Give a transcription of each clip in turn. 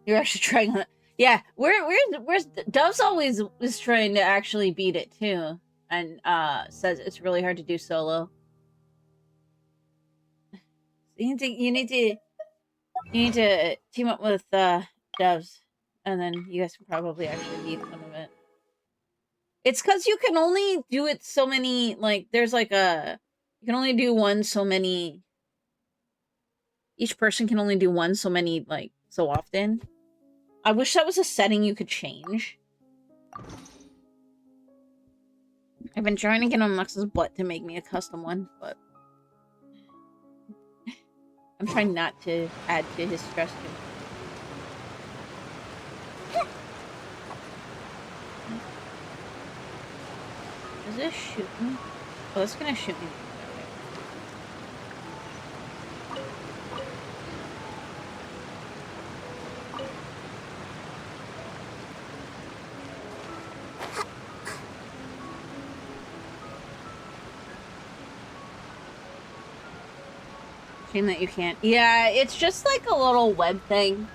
You're actually trying to... Yeah, where's Dove's always is trying to actually beat it too, and says it's really hard to do solo. You need to team up with Doves, and then you guys can probably actually beat some of it. It's because you can only do it so many, like, there's like you can only do one so many, each person can only do one so many, like, so often. I wish that was a setting you could change. I've been trying to get on Lux's butt to make me a custom one, but I'm trying not to add to his stress. Is this shoot me? Oh, it's gonna shoot me. Shame that you can't. Yeah, it's just like a little web thing.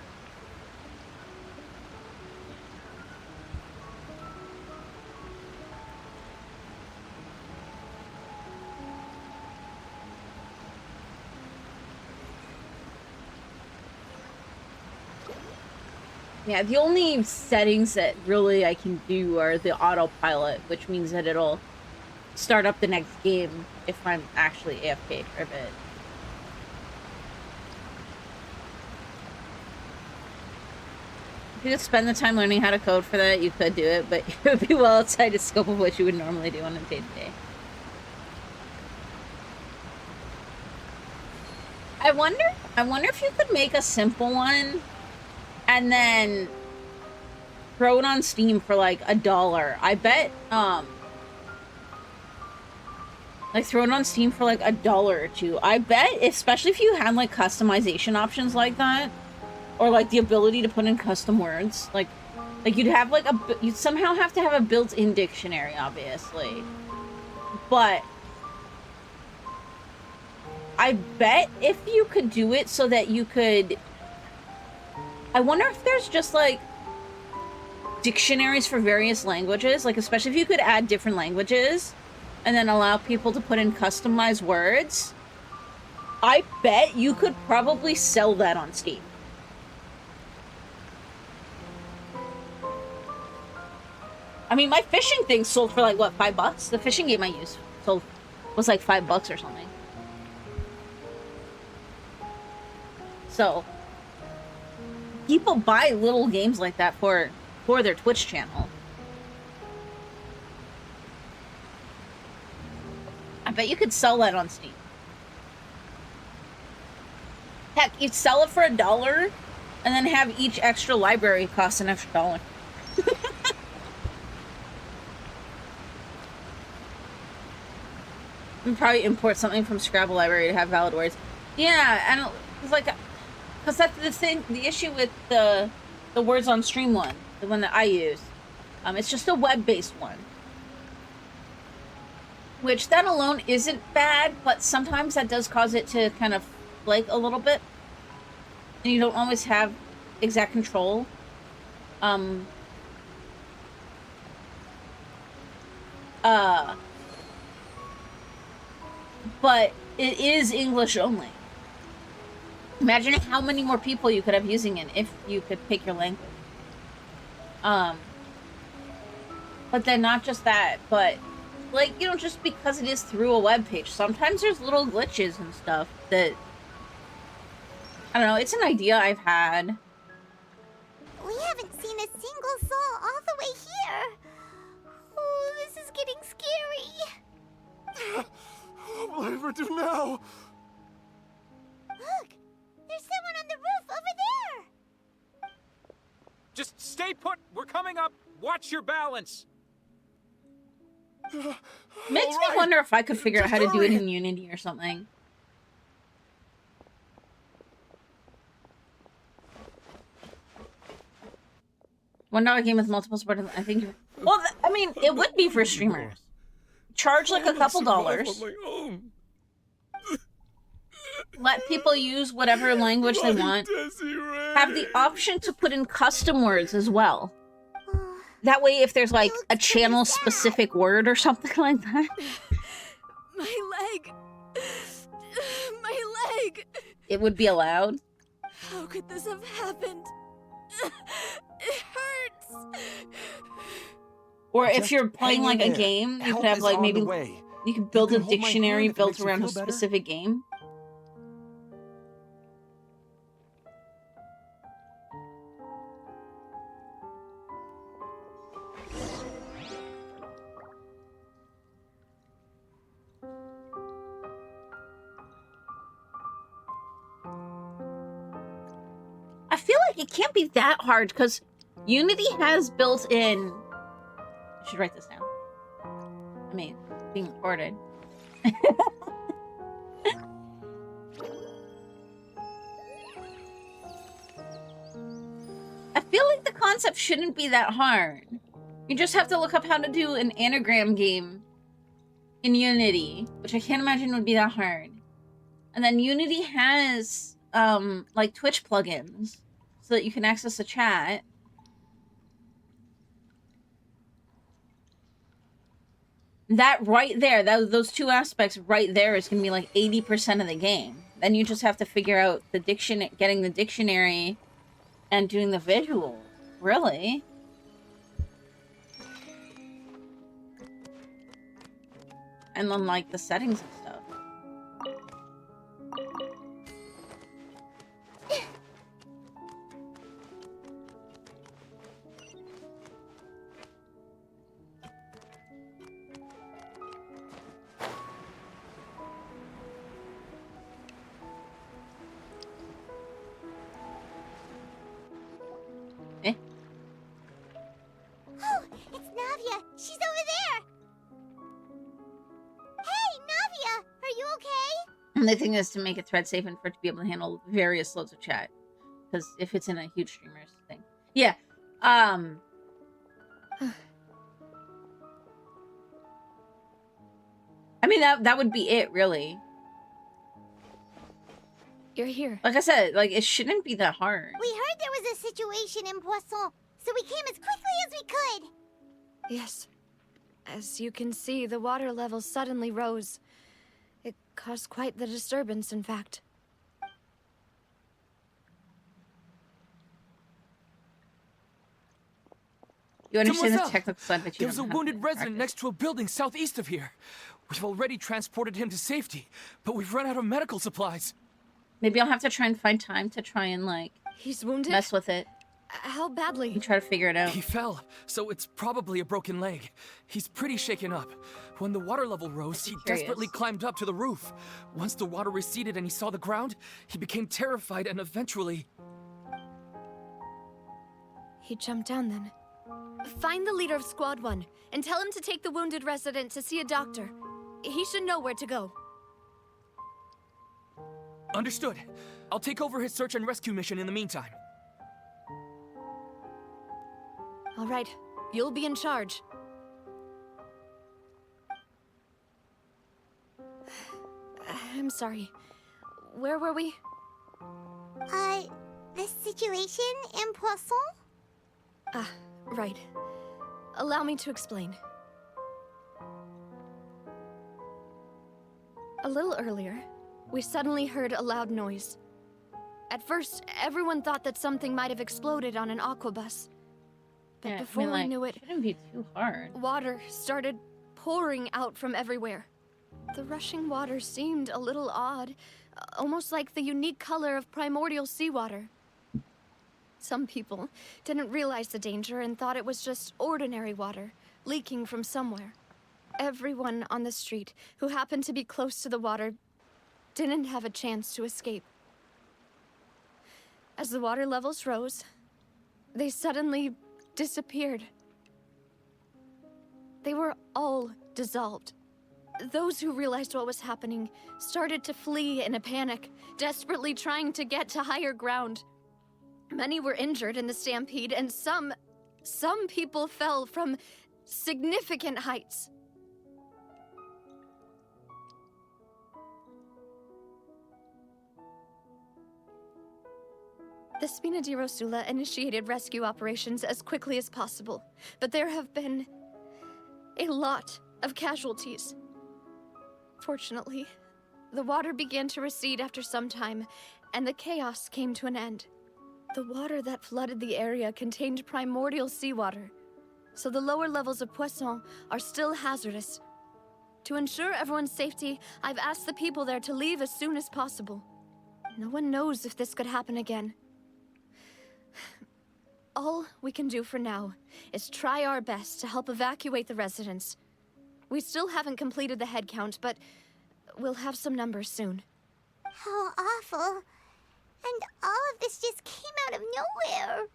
Yeah, the only settings that really I can do are the autopilot, which means that it'll start up the next game if I'm actually AFK for a bit. If you could spend the time learning how to code for that, you could do it, but it would be well outside the scope of what you would normally do on a day-to-day. I wonder if you could make a simple one and then throw it on Steam for like $1. I bet, like throw it on Steam for like $1 or $2. I bet, especially if you had like customization options like that, or like the ability to put in custom words, like you'd have like you'd somehow have to have a built-in dictionary, obviously, but I bet if you could do it so that you could, I wonder if there's just like dictionaries for various languages, like especially if you could add different languages and then allow people to put in customized words. I bet you could probably sell that on Steam. I mean, my fishing thing sold for like, what, $5? The fishing game I used was like $5 or something. So, people buy little games like that for their Twitch channel. I bet you could sell that on Steam. Heck, you'd sell it for $1 and then have each extra library cost an extra $1. And probably import something from Scrabble library to have valid words. Yeah, and it's like, because that's the thing, the issue with the words on stream one, the one that I use. It's just a web-based one. Which that alone isn't bad, but sometimes that does cause it to kind of flake a little bit. And you don't always have exact control. But it is English only. Imagine how many more people you could have using it if you could pick your language. But then not just that, but like, you know, just because it is through a web page, sometimes there's little glitches and stuff that, I don't know, it's an idea I've had. We haven't seen a single soul all the way here. Oh, this is getting scary. What will I ever do now? Look, there's someone on the roof over there. Just stay put. We're coming up. Watch your balance. Makes me wonder if I could figure out how to do it in Unity or something. $1 game with multiple support. I think. Well, I mean, it would be for streamers. Charge like a couple dollars. let people use whatever language they want. Have the option to put in custom words as well. That way, if there's like a channel-specific word or something like that, My leg. My leg. it would be allowed. How could this have happened? It hurts. Or if Just you're playing hang like in a there. game, you Help could have is like on the maybe way. you could build a can hold my dictionary hand if it built makes you around a feel better. specific game. I feel like it can't be that hard because Unity has built in. I should write this down. I mean, it's being recorded. I feel like the concept shouldn't be that hard. You just have to look up how to do an anagram game in Unity, which I can't imagine would be that hard. And then Unity has like Twitch plugins so that you can access the chat. That right there, those two aspects right there is going to be like 80% of the game. Then you just have to figure out the getting the dictionary and doing the visuals. Really? And then like the settings and stuff. Oh, it's Navia. She's over there. Hey, Navia, are you okay? And the thing is to make it thread safe and for it to be able to handle various loads of chat. Because if it's in a huge streamer's thing. Yeah. I mean, that would be it, really. You're here. Like I said, like, it shouldn't be that hard. We heard there was a situation in Poisson, so we came as quickly as we could. Yes. As you can see, the water level suddenly rose. It caused quite the disturbance, in fact. You understand the Demoiselle, technical side, but you There's a don't have wounded to resident practice. next to a building southeast of here. We've already transported him to safety, but we've run out of medical supplies. Maybe I'll have to try and find time to try and, like, He's wounded? mess with it How badly? and try to figure it out. He fell, so it's probably a broken leg. He's pretty shaken up. When the water level rose, he Curious. desperately climbed up to the roof. Once the water receded and he saw the ground, he became terrified and eventually... He jumped down then. Find the leader of Squad 1 and tell him to take the wounded resident to see a doctor. He should know where to go. Understood. I'll take over his search and rescue mission in the meantime. All right, you'll be in charge. I'm sorry. Where were we? The situation in Poisson? Ah, right. Allow me to explain. A little earlier, we suddenly heard a loud noise. At first, everyone thought that something might have exploded on an aquabus. But Yeah, before I mean, like, we knew it, shouldn't be too hard. water started pouring out from everywhere. The rushing water seemed a little odd, almost like the unique color of primordial seawater. Some people didn't realize the danger and thought it was just ordinary water, leaking from somewhere. Everyone on the street who happened to be close to the water didn't have a chance to escape. As the water levels rose, they suddenly disappeared. They were all dissolved. Those who realized what was happening started to flee in a panic, desperately trying to get to higher ground. Many were injured in the stampede, and some people fell from significant heights. The Spina di Rosula initiated rescue operations as quickly as possible, but there have been a lot of casualties. Fortunately, the water began to recede after some time, and the chaos came to an end. The water that flooded the area contained primordial seawater, so the lower levels of Poisson are still hazardous. To ensure everyone's safety, I've asked the people there to leave as soon as possible. No one knows if this could happen again. All we can do for now is try our best to help evacuate the residents. We still haven't completed the head count, but we'll have some numbers soon. How awful. And all of this just came out of nowhere.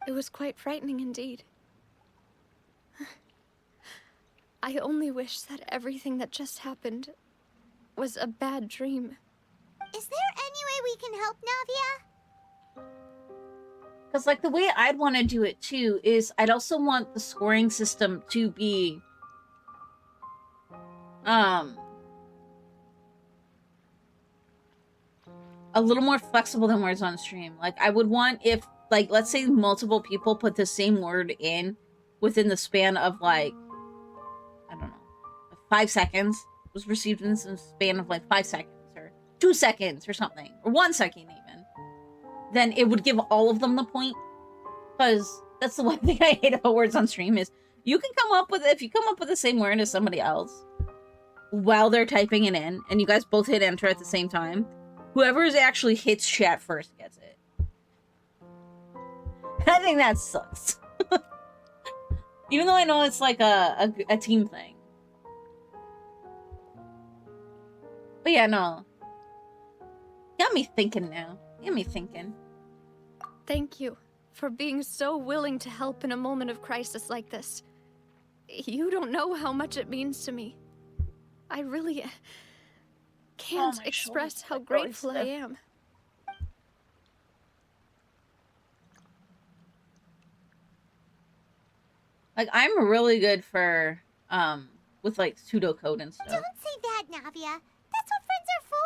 It was quite frightening indeed. I only wish that everything that just happened was a bad dream. Is there any way we can help, Navia? Because, like, the way I'd want to do it, too, is I'd also want the scoring system to be, a little more flexible than words on stream. Like, I would want if, like, let's say multiple people put the same word in within the span of, like, I don't know, 5 seconds, was received in the span of, like, 5 seconds, or 2 seconds, or something, or 1 second, even. Then it would give all of them the point. Because that's the one thing I hate about words on stream is you can come up with, if you come up with the same word as somebody else while they're typing it in, and you guys both hit enter at the same time, whoever actually hits chat first gets it. I think that sucks. Even though I know it's like a team thing. But yeah, no. Got me thinking now. Got me thinking. Thank you for being so willing to help in a moment of crisis like this. You don't know how much it means to me. I really can't express how grateful I am. Like, I'm really good for, with, like, pseudocode and stuff. Don't say that, Navia. That's what friends are for.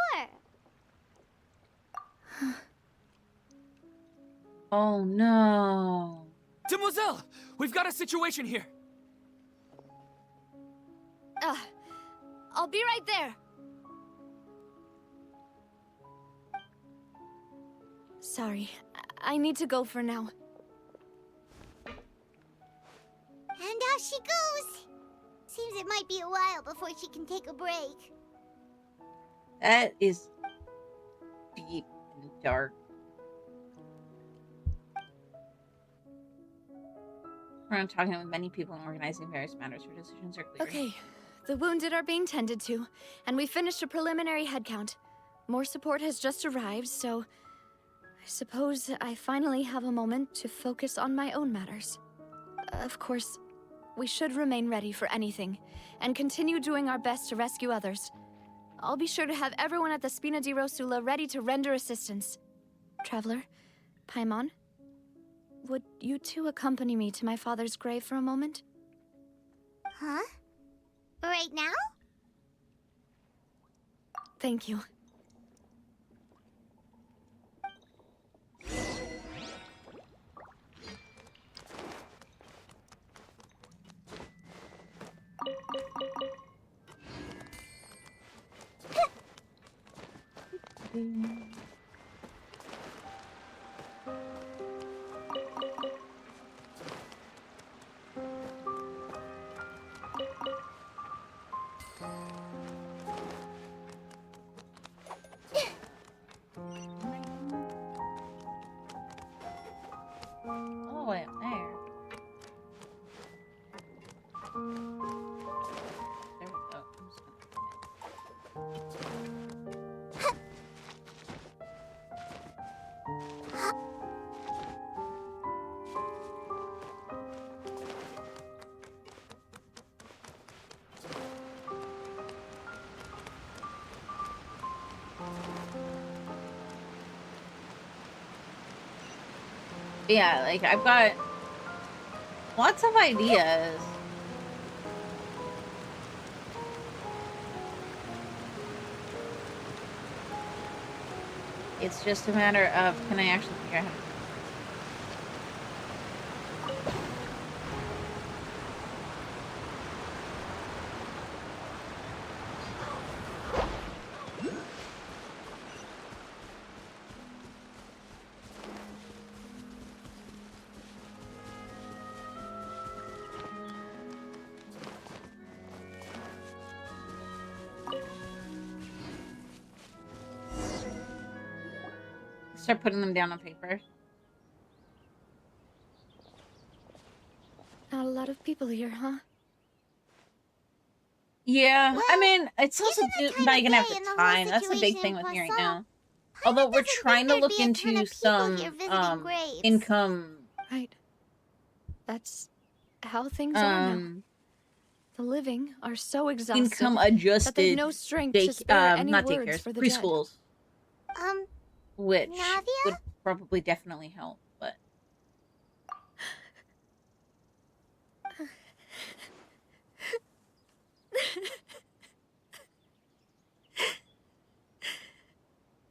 Oh, no. Demoiselle! We've got a situation here! I'll be right there. Sorry, I need to go for now. And out she goes. Seems it might be a while before she can take a break. That is deep and dark. Around talking with many people and organizing various matters for decisions are clear. Okay, the wounded are being tended to, and we finished a preliminary head count. More support has just arrived, so I suppose I finally have a moment to focus on my own matters. Of course, we should remain ready for anything, and continue doing our best to rescue others. I'll be sure to have everyone at the Spina di Rosula ready to render assistance. Traveler, Paimon, would you two accompany me to my father's grave for a moment? Huh? Right now? Thank you. Oh, wait, there. There we go. I'm just gonna yeah, like, I've got lots of ideas. It's just a matter of, can I actually figure out how to... Start putting them down on paper. Not a lot of people here, huh? Yeah, I Well, mean, it's also isn't it not kinda gonna have gay the in the whole time. That's the big situation thing in with me right Croissant? now. Paimon Although we're doesn't trying to think look there'd be a ton into of people some here visiting graves. income Right. That's how things are now. The living are so exhausted income that they've adjusted no strength to day spare any not words daycares, for the dead. preschools, which Navia? would probably definitely help, but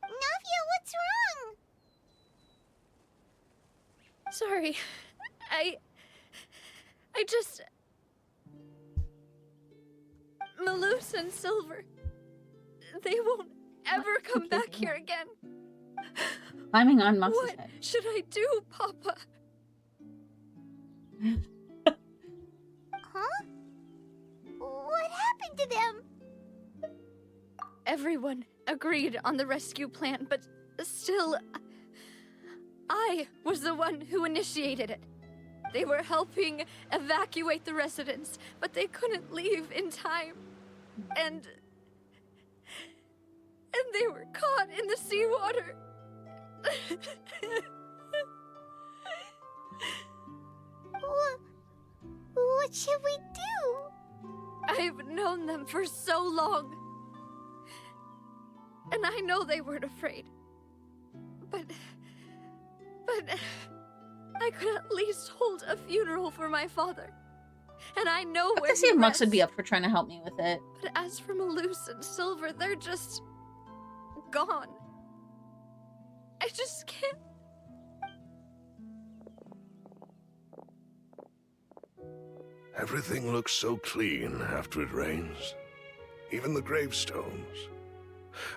Navia, what's wrong? Sorry. I just... Maloose and Silver. They won't ever come back here again. climbing on Mox's What head. should I do, Papa? Huh? What happened to them? Everyone agreed on the rescue plan, but still, I was the one who initiated it. They were helping evacuate the residents, but they couldn't leave in time. And they were caught in the seawater. What should we do? I've known them for so long. And I know they weren't afraid. But I could at least hold a funeral for my father. And I know I have where to see he if Mux would be rests. up for trying to help me with it. But as for Maloose and Silver, they're just gone. I just can't. Everything looks so clean after it rains. Even the gravestones.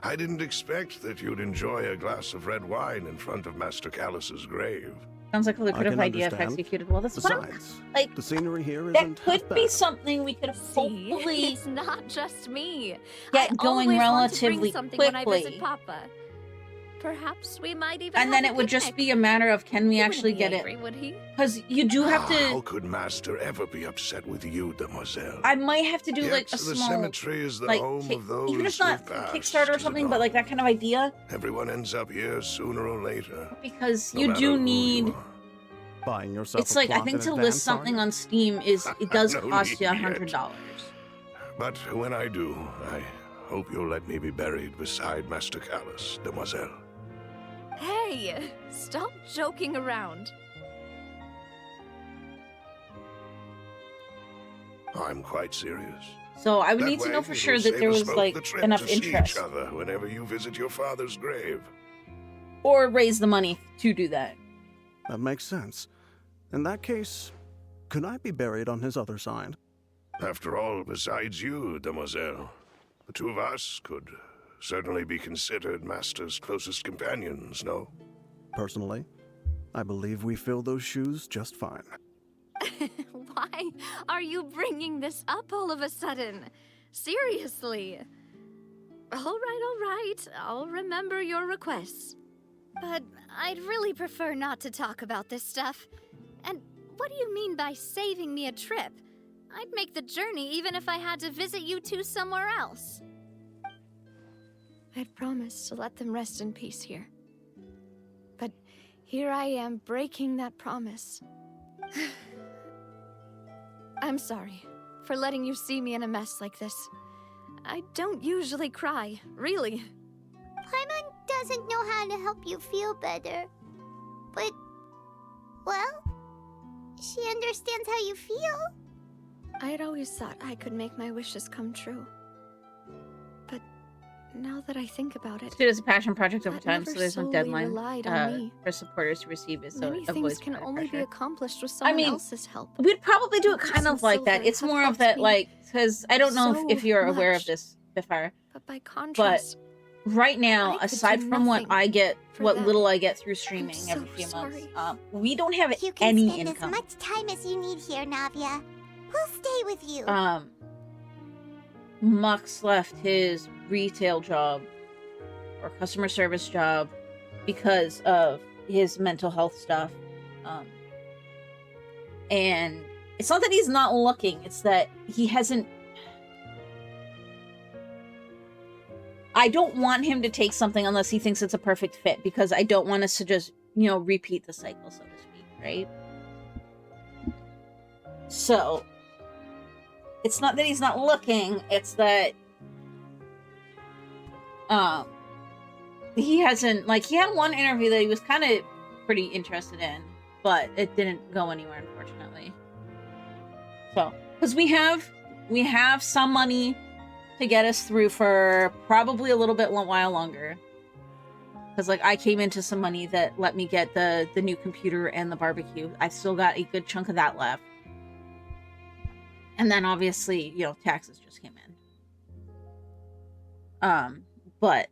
I didn't expect that you'd enjoy a glass of red wine in front of Master Callus's grave. Sounds like a lucrative can idea if understand. executed well. That's fine. Besides, Like, the scenery here that isn't could half be bad. something we could See, hopefully it's not just me. get I going always want to bring relatively something when I visit quickly. Papa. Perhaps we might even And then have it a would just picnic. be a matter of can we He actually wouldn't be get angry, it? would he? Because you do have How to. could Master ever be upset with you, Demoiselle? I might have to do Yet like a the small, cemetery is the like, home of those even if not who've passed, Kickstarter or is it something, but not? like that kind of idea. Everyone ends up here sooner or later. Because no you matter do who need. you are. Buying yourself It's a like I plot think in to advance, list something are you? on Steam it does No cost you need yet. $100. But when I do, I hope you'll let me be buried beside Master Callus, Demoiselle. Hey, stop joking around. I'm quite serious. So I would That need to way, know for it'll sure that save there us was both like the trip enough to see interest, each other whenever you visit your father's grave. or raise the money to do that. That makes sense. In that case, could I be buried on his other side? After all, besides you, Demoiselle, the two of us could certainly be considered Master's closest companions, no? Personally, I believe we fill those shoes just fine. Why are you bringing this up all of a sudden? Seriously. All right. I'll remember your requests. But I'd really prefer not to talk about this stuff. And what do you mean by saving me a trip? I'd make the journey even if I had to visit you two somewhere else. I'd promised to let them rest in peace here. But here I am breaking that promise. I'm sorry for letting you see me in a mess like this. I don't usually cry, really. Paimon doesn't know how to help you feel better. But, well, she understands how you feel. I had always thought I could make my wishes come true. But Now that I think about it, It is a passion project over that time, never so there's no solely deadline relied on me. for supporters to receive it, so Many it things avoids can credit only be pressure. accomplished with I someone mean, else's help. we'd probably do it Books kind and of like that. silver It's have more of helped that, me like, because I don't know if so you're aware of much. this, Biffire, But by but contrast, right now, I could aside do from what nothing I get, for what them. little I get through I'm streaming so every few months, sorry. we don't have You can any spend income. as much time as you need here, Navia. We'll stay with you. Mux left his retail job or customer service job because of his mental health stuff. And it's not that he's not looking, it's that he hasn't... I don't want him to take something unless he thinks it's a perfect fit, because I don't want us to just, you know, repeat the cycle, so to speak, right? So, it's not that he's not looking, it's that he hasn't, like, he had one interview that he was kind of pretty interested in, but it didn't go anywhere, unfortunately. So, because we have some money to get us through for probably a little bit while longer. Because, like, I came into some money that let me get the new computer and the barbecue. I've still got a good chunk of that left. And then, obviously, you know, taxes just came in. But...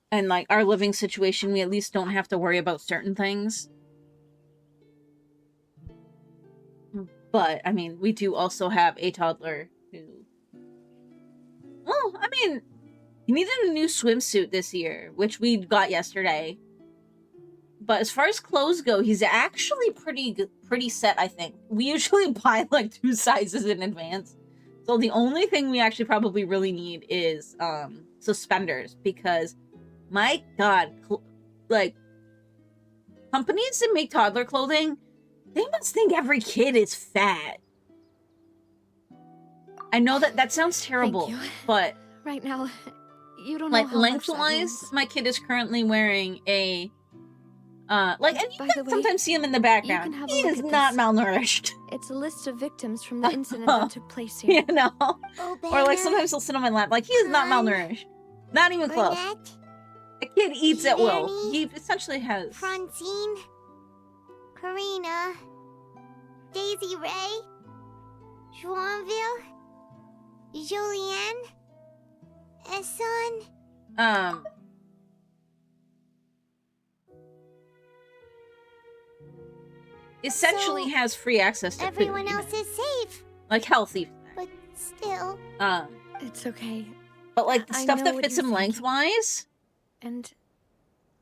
And, like, our living situation, we at least don't have to worry about certain things. But, I mean, we do also have a toddler who... Well, I mean, he needed a new swimsuit this year, which we got yesterday. But as far as clothes go, he's actually pretty set, I think. We usually buy, like, 2 sizes in advance. So the only thing we actually probably really need is suspenders, because... My God, like, companies that make toddler clothing, they must think every kid is fat. I know that sounds terrible, Thank you. but... Right now, you don't know like, how much that lengthwise, means. my kid is currently wearing a... like, and you By can the way, sometimes see him in the background. have a He look is at not this. malnourished. It's a list of victims from the incident that took place here. You know? Oh, Or, like, sometimes he'll sit on my lap. Like, he is not malnourished. Not even close. Burnett, A kid eats at will. Danny, He essentially has... Francine, Karina, Daisy Ray, Joinville, Julianne, Esson. Essentially So, has free access to Everyone food, else is safe, like healthy. but still. It's okay. But like the I stuff know that what fits you're him thinking. lengthwise, And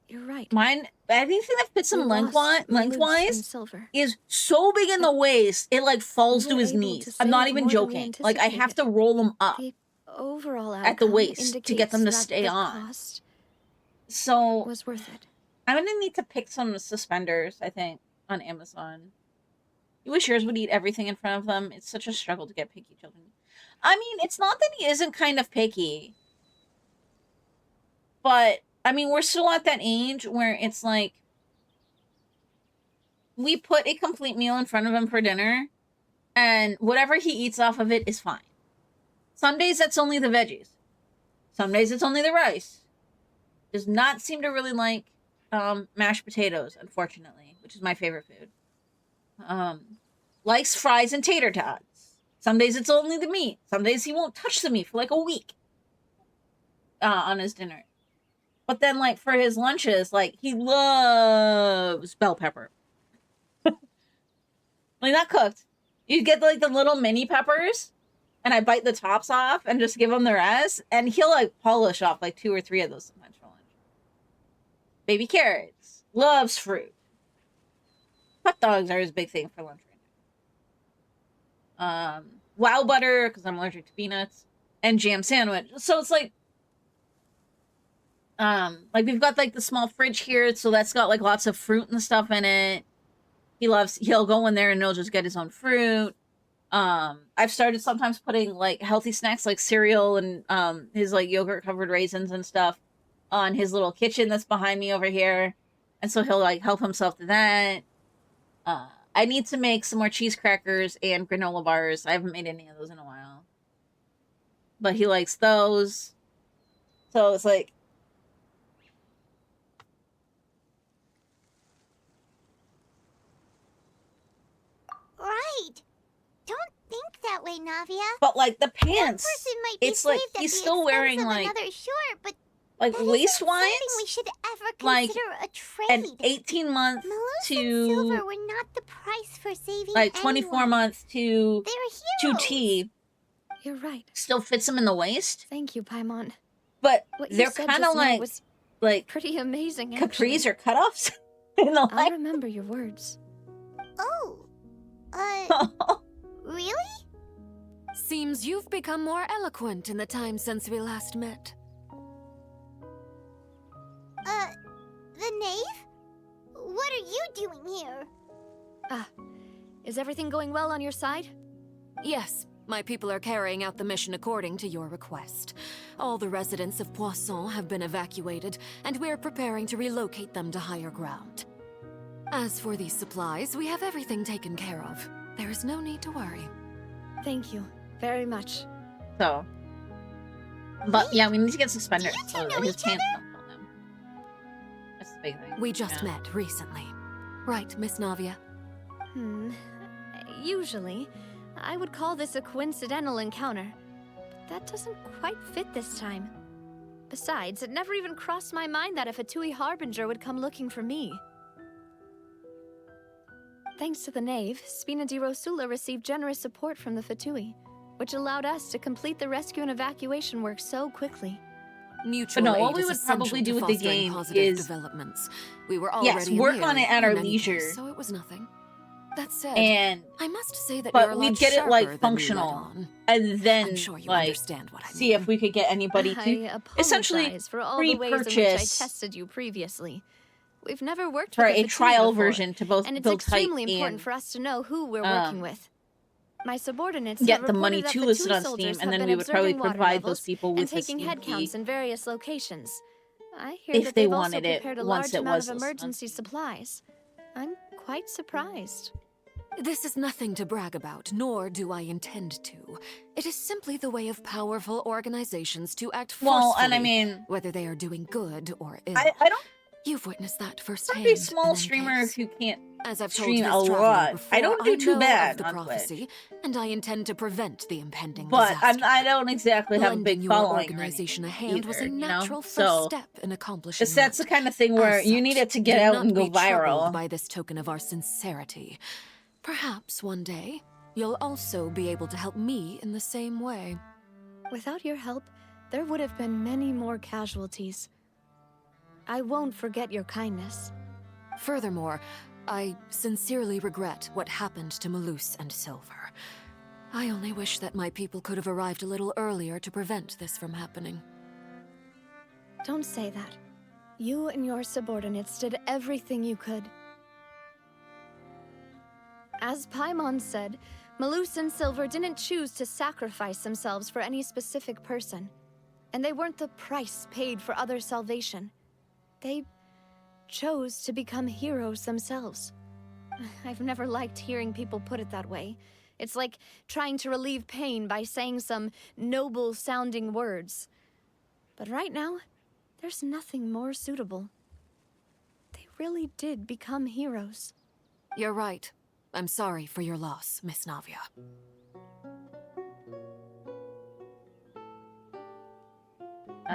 you're right. anything that fits We him lost Luz and lengthwise Silver. is so big in the waist, it like falls We to were his able to knees. I'm not save even more than we joking. Like I have anticipated. to roll them up The overall at the outcome waist to get them to indicates stay that on. the cost So was worth it. I'm gonna need to pick some suspenders, I think, on Amazon. You wish yours would eat everything in front of them. It's such a struggle to get picky children. I mean, it's not that he isn't kind of picky. But, I mean, we're still at that age where it's like... We put a complete meal in front of him for dinner, and whatever he eats off of it is fine. Some days that's only the veggies. Some days it's only the rice. Does not seem to really like mashed potatoes, unfortunately, which is my favorite food. Likes fries and tater tots. Some days it's only the meat. Some days he won't touch the meat for like a week on his dinner. But then, like, for his lunches, like, he loves bell pepper. Like, not cooked. You get, like, the little mini peppers, and I bite the tops off and just give him the rest, and he'll, like, polish off, like, 2 or 3 of those sometimes for lunch. Baby carrots. Loves fruit. Hot dogs are his big thing for lunch right now. Wow butter, because I'm allergic to peanuts, and jam sandwich. So it's like we've got like the small fridge here, so that's got like lots of fruit and stuff in it. He'll go in there and he'll just get his own fruit. I've started sometimes putting like healthy snacks like cereal and his like yogurt covered raisins and stuff on his little kitchen that's behind me over here. And so he'll like help himself to that. I need to make some more cheese crackers and granola bars. I haven't made any of those in a while. but he likes those. So it's like, Right. Don't think that way, Navia. but like the One pants, person might be it's like saved at he's the still expense wearing of like another short, but that waist isn't something we wines, should ever like consider a an trade. 18-month Malus and Silver to were not the price for saving like 24 anyone. months to They're heroes. 2T You're right. still fits him in the waist, Thank you, Paimon. but What you they're said kind of just now like was pretty amazing, capris actually. or cutoffs in the I'll remember your words. Oh. Really? Seems you've become more eloquent in the time since we last met. The knave? What are you doing here? Is everything going well on your side? Yes, my people are carrying out the mission according to your request. All the residents of Poisson have been evacuated, and we're preparing to relocate them to higher ground. As for these supplies, we have everything taken care of. There is no need to worry. Thank you very much. So, but yeah, we need to get suspenders Do you so two that know his each pants don't pull him. That's the big thing. We just yeah. met recently. Right, Miss Navia? Usually, I would call this a coincidental encounter. But that doesn't quite fit this time. Besides, it never even crossed my mind that a Fatui Harbinger would come looking for me. Thanks to the Knave, Spina di Rosula received generous support from the Fatui, which allowed us to complete the rescue and evacuation work so quickly. Mutual But no, what aid we is would essential probably to do with the fostering game positive is developments. We were already work in on here it at our in any leisure. case, so it was nothing. That said, And I must say that but you're a lot we'd get it sharper like than we let functional, on. and then I'm sure you like understand what I see if mean. we could get anybody I to essentially apologize for all the ways in which I pre-purchase tested you previously. We've never worked for with a Fatui trial before, version to both and it's build height extremely important and for us to know who we're working with. My subordinates get have the money reported that too listed Fatui on soldiers Steam, and have then been we would probably observing water provide levels those people and with the taking head Steam counts key in various locations. I hear if that they they've also wanted it prepared a once large it amount was of listed on emergency Steam. supplies. I'm quite surprised. This is nothing to brag about, nor do I intend to. It is simply the way of powerful organizations to act forcefully, Well, and I mean, whether they are doing good or ill. I don't You've witnessed that I'm firsthand. a small in any streamer case. who can't As I've told stream this a traveler lot. before, I don't do too know bad of the on prophecy, Twitch, and I intend to prevent the impending but disaster. I don't exactly have a Lending big your following organization or a anything hand was a either, you natural know? first So step in accomplishing that's the that. kind of thing where As you such, need it to get do out not and go be troubled viral. by this token of our sincerity. Perhaps one day you'll also be able to help me in the same way. Without your help, there would have been many more casualties. I won't forget your kindness. Furthermore, I sincerely regret what happened to Malus and Silver. I only wish that my people could have arrived a little earlier to prevent this from happening. Don't say that. You and your subordinates did everything you could. As Paimon said, Malus and Silver didn't choose to sacrifice themselves for any specific person. And they weren't the price paid for other salvation. They chose to become heroes themselves. I've never liked hearing people put it that way. It's like trying to relieve pain by saying some noble-sounding words. But right now, there's nothing more suitable. They really did become heroes. You're right. I'm sorry for your loss, Miss Navia.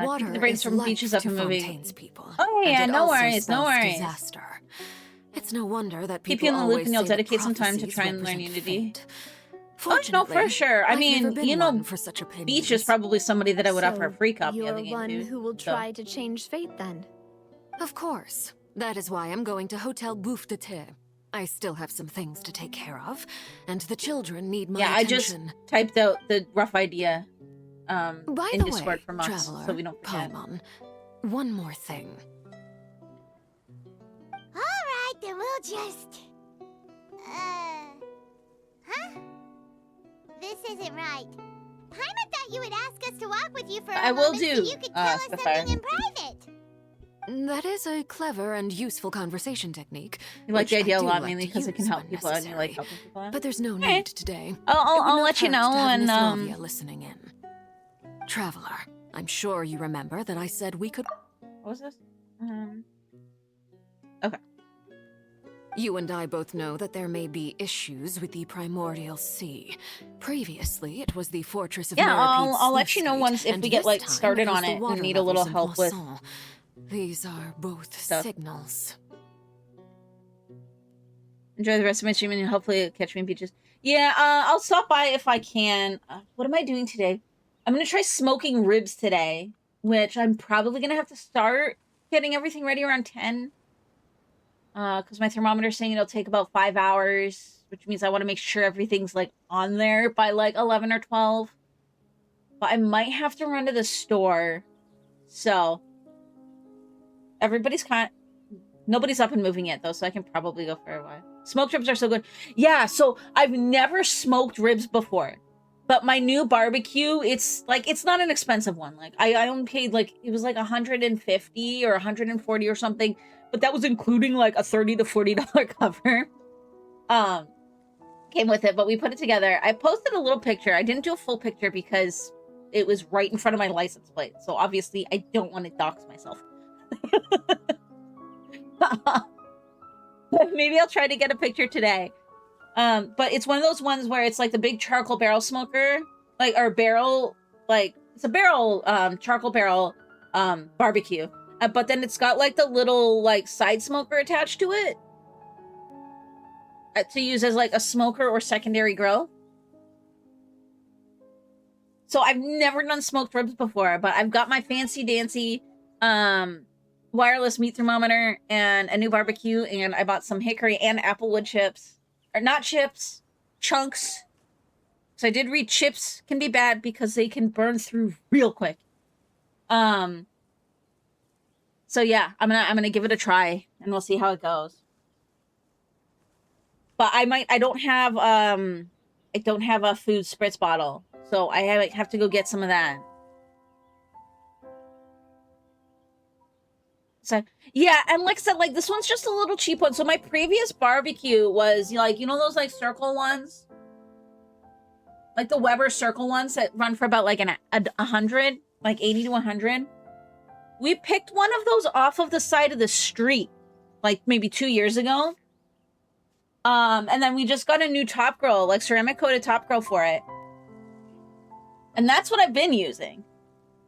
Water the breaks is from life beaches of to the movie. Fontaine's people. Oh yeah, and it no also worries, no spells worries. Disaster. It's no wonder that people Keep you in the loop always and you'll say that dedicate some time to prophecies try and learn represent Unity. fate. Oh, no, for Fortunately, sure. I I've never mean, been you know, one for such opinions. Beach is probably somebody that I would offer a free copy you're of the game one to. who will so. try to change fate, then? Of course. That is why I'm going to Hotel Bouffe de Thé. I still have some things to take care of, and the children need my attention. I just typed out the rough idea By in the Discord way, from us, Traveler, so we don't forget. Paimon, one more thing. Alright, then we'll just... Huh? This isn't right. Paimon thought you would ask us to walk with you for a I will moment do, so you could tell us Sapphire. something in private. That is a clever and useful conversation technique. You like which the I idea a do lot, like mainly to because it can use help when people out and you like necessary. helping people out. But there's no Okay. need today. I'll It would not let you hurt know to have when Miss Navia listening in. Traveler, I'm sure you remember that I said we could... What was this? Okay. You and I both know that there may be issues with the Primordial Sea. Previously, it was the fortress of Yeah, Maripede's I'll let you know sluice once gate, if and we get this like time started was on the it water and need a little levels in help with Poisson. These are both stuff. signals. Enjoy the rest of my stream and hopefully catch me in beaches. Yeah, I'll stop by if I can. What am I doing today? I'm gonna try smoking ribs today, which I'm probably gonna have to start getting everything ready around 10. Because my thermometer's saying it'll take about 5 hours, which means I want to make sure everything's like on there by like 11 or 12. But I might have to run to the store. So everybody's nobody's up and moving yet though, so I can probably go for a while. Smoked ribs are so good. Yeah, so I've never smoked ribs before. But my new barbecue, it's not an expensive one. Like I only paid like, it was like 150 or 140 or something, but that was including like a $30 to $40 cover. Came with it, but we put it together. I posted a little picture. I didn't do a full picture because it was right in front of my license plate. So obviously I don't want to dox myself. But maybe I'll try to get a picture today. But it's one of those ones where it's like the big charcoal barrel smoker, like, or barrel, like, it's a barrel, charcoal barrel, barbecue. But then it's got like the little, like, side smoker attached to it. To use as like a smoker or secondary grill. So I've never done smoked ribs before, but I've got my fancy dancy, wireless meat thermometer and a new barbecue, and I bought some hickory and applewood chips. Or not chips, chunks. So I did read chips can be bad because they can burn through real quick. So yeah, I'm gonna give it a try and we'll see how it goes. But I don't have a food spritz bottle. So I have to go get some of that. So yeah, and like I said, like this one's just a little cheap one. So my previous barbecue was like, you know those like circle ones? Like the Weber circle ones that run for about like 100, like 80 to 100. We picked one of those off of the side of the street, like maybe 2 years ago. And then we just got a new top grill, like ceramic coated top grill for it. And that's what I've been using.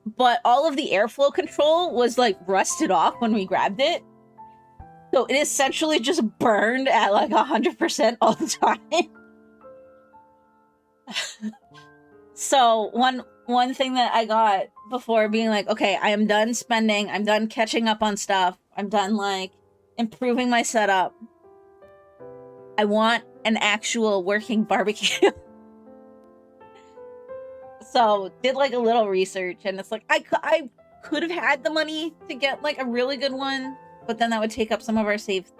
But all of the airflow control was like rusted off when we grabbed it. So it essentially just burned at like 100% all the time. So one thing that I got before being like, okay, I am done spending, I'm done catching up on stuff, I'm done like improving my setup. I want an actual working barbecue. So did like a little research, and it's like I could have had the money to get like a really good one, but then that would take up some of our savings,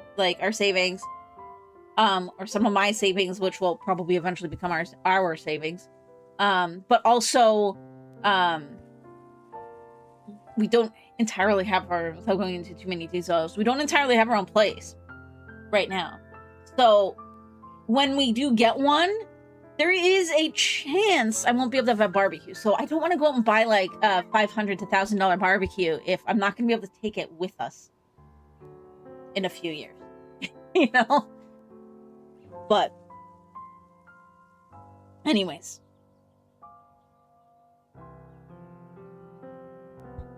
or some of my savings, which will probably eventually become our savings. But also, we don't entirely have without going into too many details, we don't entirely have our own place right now. So when we do get one, there is a chance I won't be able to have a barbecue. So I don't want to go out and buy like a $500 to $1,000 barbecue if I'm not going to be able to take it with us in a few years, you know? But anyways.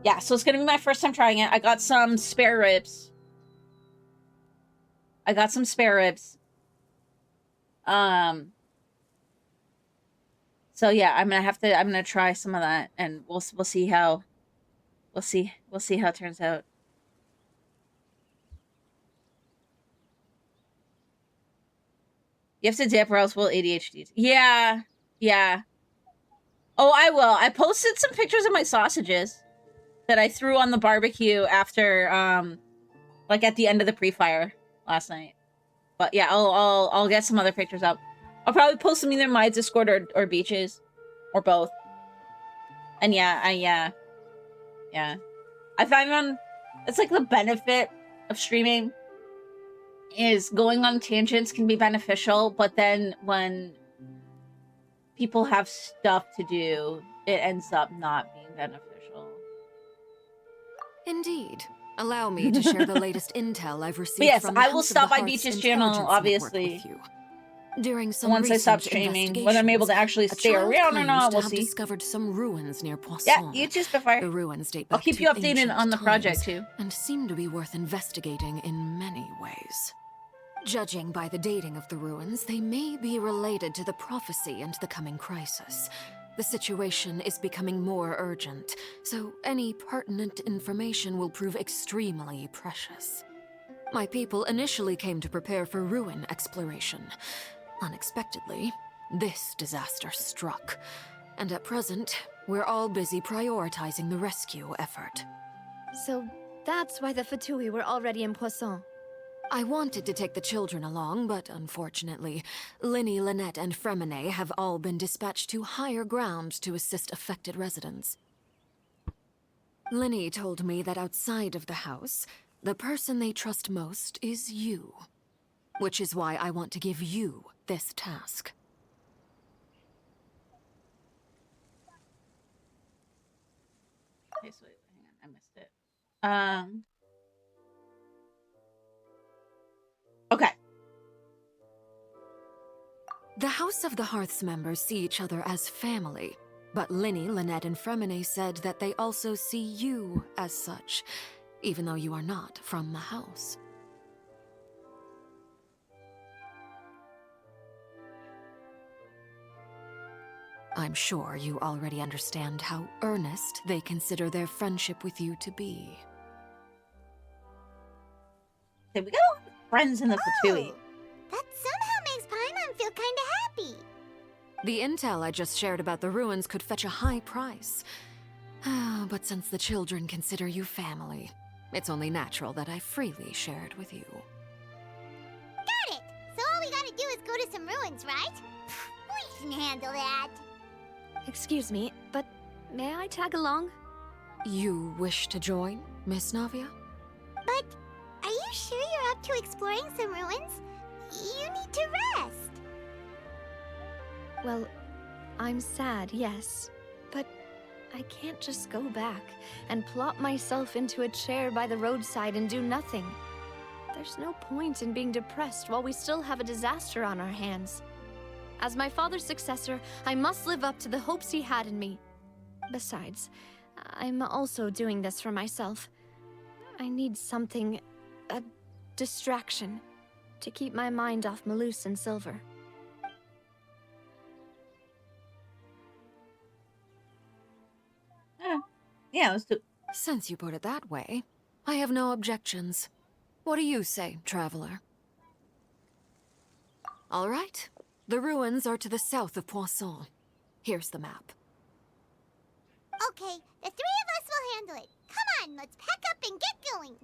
Yeah, so it's going to be my first time trying it. I got some spare ribs. So yeah, I'm gonna try some of that, and we'll see how it turns out. You have to dip or else we'll ADHD. Yeah. Oh, I will. I posted some pictures of my sausages that I threw on the barbecue after, like at the end of the pre-fire last night. But yeah, I'll get some other pictures up. I'll probably post them either in my Discord or Beaches, or both. And yeah. I find it's like the benefit of streaming is going on tangents can be beneficial, but then when people have stuff to do, it ends up not being beneficial. Indeed. Allow me to share the latest intel I've received But yes, from the I will House of stop the by Hearth's Beach's channel, intelligence obviously. network with you. During some Once I stop recent streaming, whether I'm able to actually investigations, stay a child around or claims not, to we'll have see. discovered some ruins near Poisson. Yeah, you too, Spitfire. The ruins date I'll back keep to you updated ancient on the project times too. and seem to be worth investigating in many ways. Judging by the dating of the ruins, they may be related to the prophecy and the coming crisis. The situation is becoming more urgent, so any pertinent information will prove extremely precious. My people initially came to prepare for ruin exploration. Unexpectedly, this disaster struck, and at present, we're all busy prioritizing the rescue effort. So that's why the Fatui were already in Poisson. I wanted to take the children along, but unfortunately, Linny, Lynette, and Fremine have all been dispatched to higher ground to assist affected residents. Linny told me that outside of the house, the person they trust most is you. Which is why I want to give you this task. Okay, so wait, hang on, I missed it. Okay. The House of the Hearth's members see each other as family, but Linny, Lynette, and Fremine said that they also see you as such, even though you are not from the house. I'm sure you already understand how earnest they consider their friendship with you to be. Okay, we got a lot of friends in the Fatui. Oh, that somehow makes Paimon feel kinda happy. The intel I just shared about the ruins could fetch a high price. But since the children consider you family, it's only natural that I freely share it with you. Got it! So all we gotta do is go to some ruins, right? We can handle that. Excuse me, but may I tag along? You wish to join, Miss Navia? But are you sure you're up to exploring some ruins? You need to rest. Well, I'm sad, yes. But I can't just go back and plop myself into a chair by the roadside and do nothing. There's no point in being depressed while we still have a disaster on our hands. As my father's successor, I must live up to the hopes he had in me. Besides, I'm also doing this for myself. I need something, a distraction, to keep my mind off Malus and Silver. Yeah, let's do. Since you put it that way, I have no objections. What do you say, traveler? All right. The ruins are to the south of Poisson. Here's the map. Okay, the three of us will handle it. Come on, let's pack up and get going.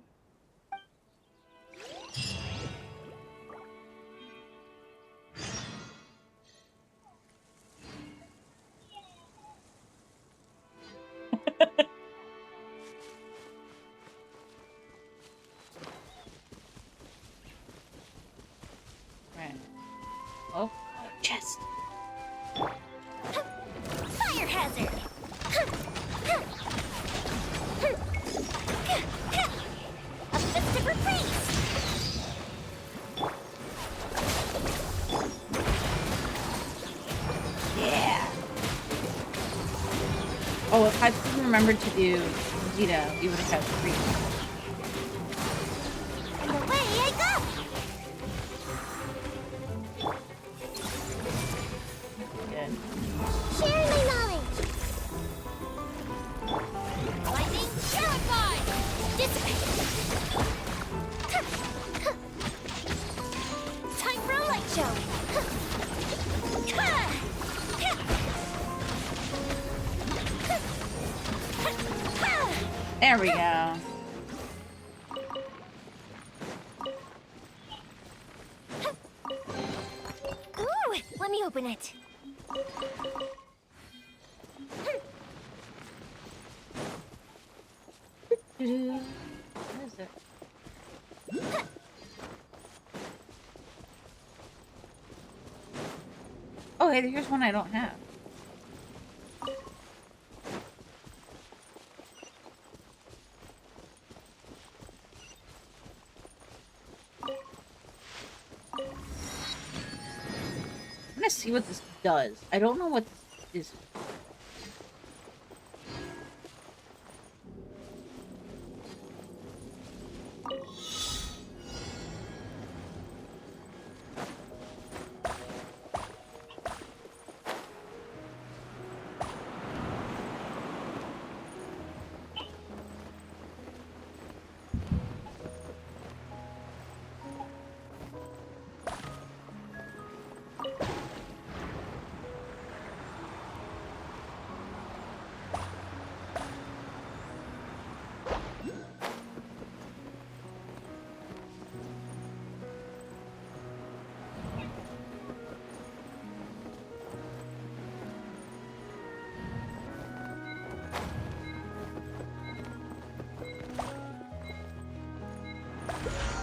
Right. Oh, chest. Fire hazard! A festive reprise! Yeah. Oh, if I remembered to do Zito, we would have had 3. And away I go! Good. Sharing my knowledge! Lightning, terrified! Dissipate! Time for a light show! There we go. Ooh, let me open it. What is it? Oh, hey, here's one I don't have. to see what this does. I don't know what this is.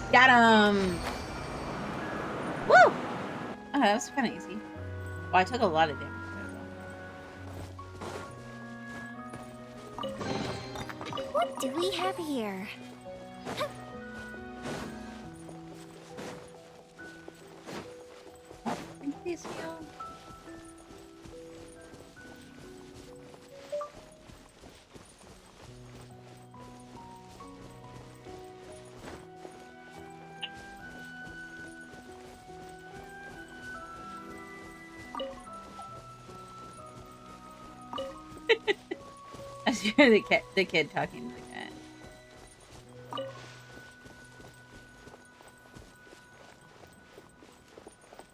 Got him! Woo! Oh, that was kind of easy. Oh, I took a lot of damage. What do we have here? Thank you, Seal. I see the kid talking to the cat.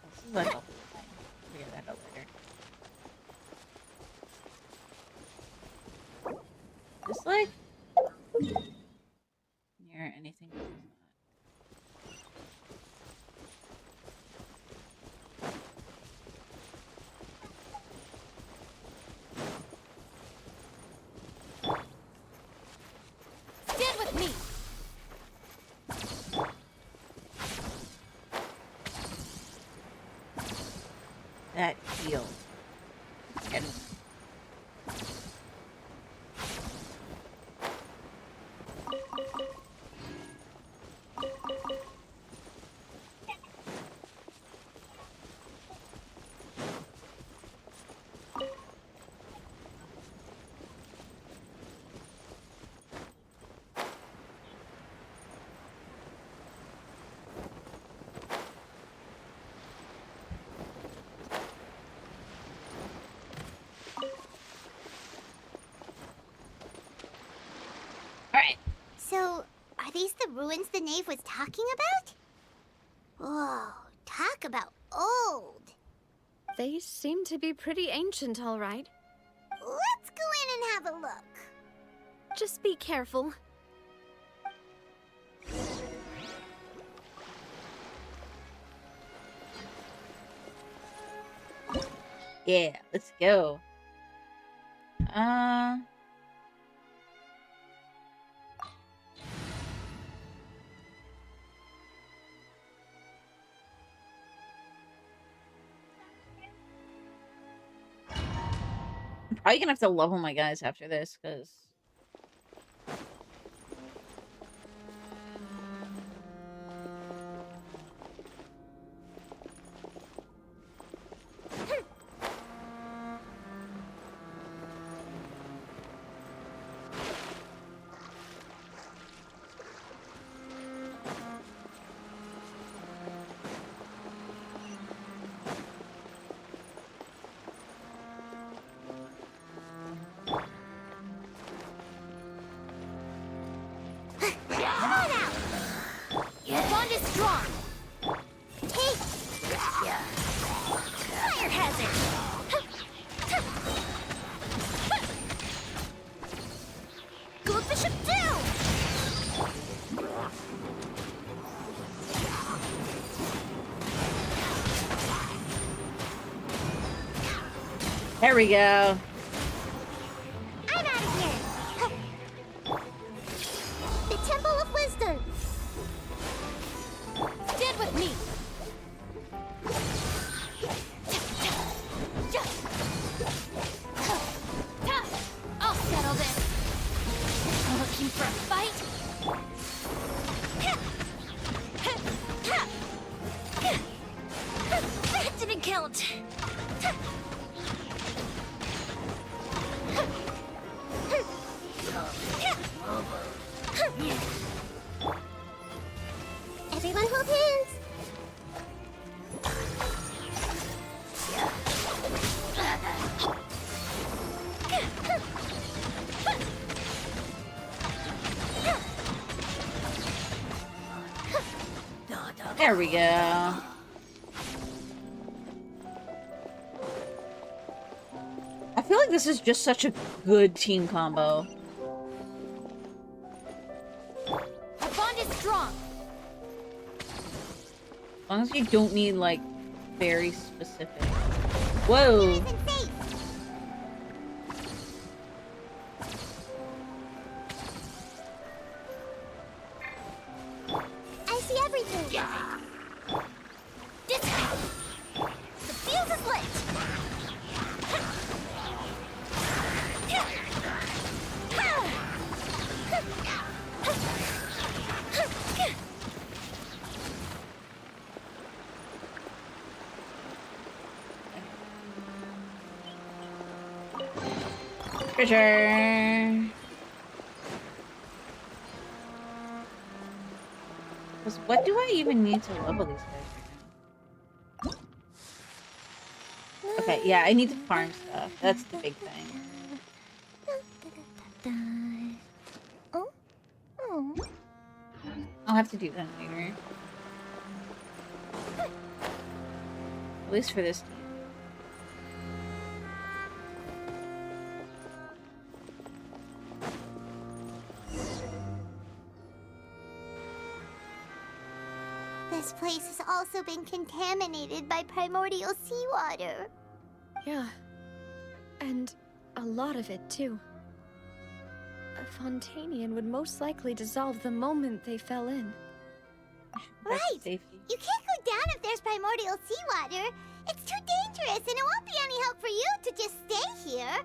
This is like a whole thing. Figure that out later. Just like near anything. Stand with me. That healed. And alright. So, are these the ruins the knave was talking about? Whoa, talk about old. They seem to be pretty ancient, all right. Let's go in and have a look. Just be careful. Yeah, let's go. I'm probably gonna have to level my guys after this, because Your bond is strong. Take. Fire hazard. Good bishop down. there we go. I'm out of here. The Temple of Wisdom. Stand with me. I'll settle this. Looking for a fight? That didn't count. count. Everyone hold hands. There we go. I feel like this is just such a good team combo. Our bond is strong. As long as you don't need, like, very specific. Whoa! Nice and safe. I see everything. This way. The fuse is lit. Treasure! Because what do I even need to level these guys right now? Okay, yeah, I need to farm stuff. That's the big thing. Oh? Oh. I'll have to do that later. At least for this team. This place has also been contaminated by primordial seawater. Yeah. And a lot of it, too. A Fontanian would most likely dissolve the moment they fell in. That's Right. safety. You can't go down if there's primordial seawater. It's too dangerous, and it won't be any help for you to just stay here.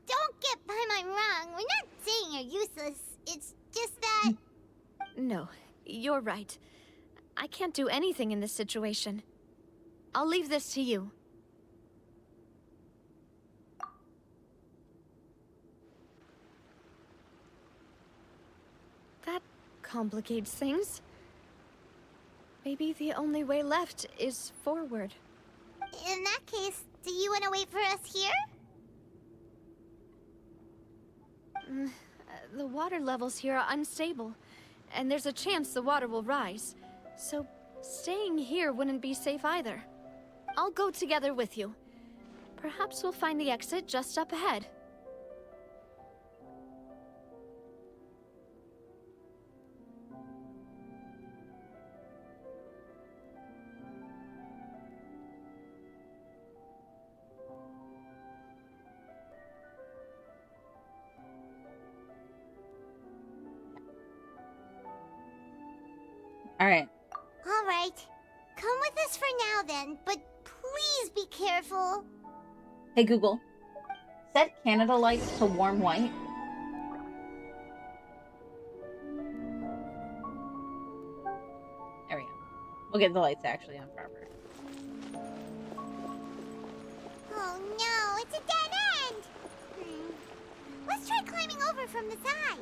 Don't get Paimon wrong. We're not saying you're useless. It's just that... No, you're right. I can't do anything in this situation. I'll leave this to you. That complicates things. Maybe the only way left is forward. In that case, do you want to wait for us here? The water levels here are unstable, and there's a chance the water will rise. So staying here wouldn't be safe either. I'll go together with you. Perhaps we'll find the exit just up ahead. Alright. All right. Come with us for now then, but please be careful. Hey Google, set Canada lights to warm white. There we go. We'll get the lights actually on proper. Oh no, it's a dead end! Let's try climbing over from the side.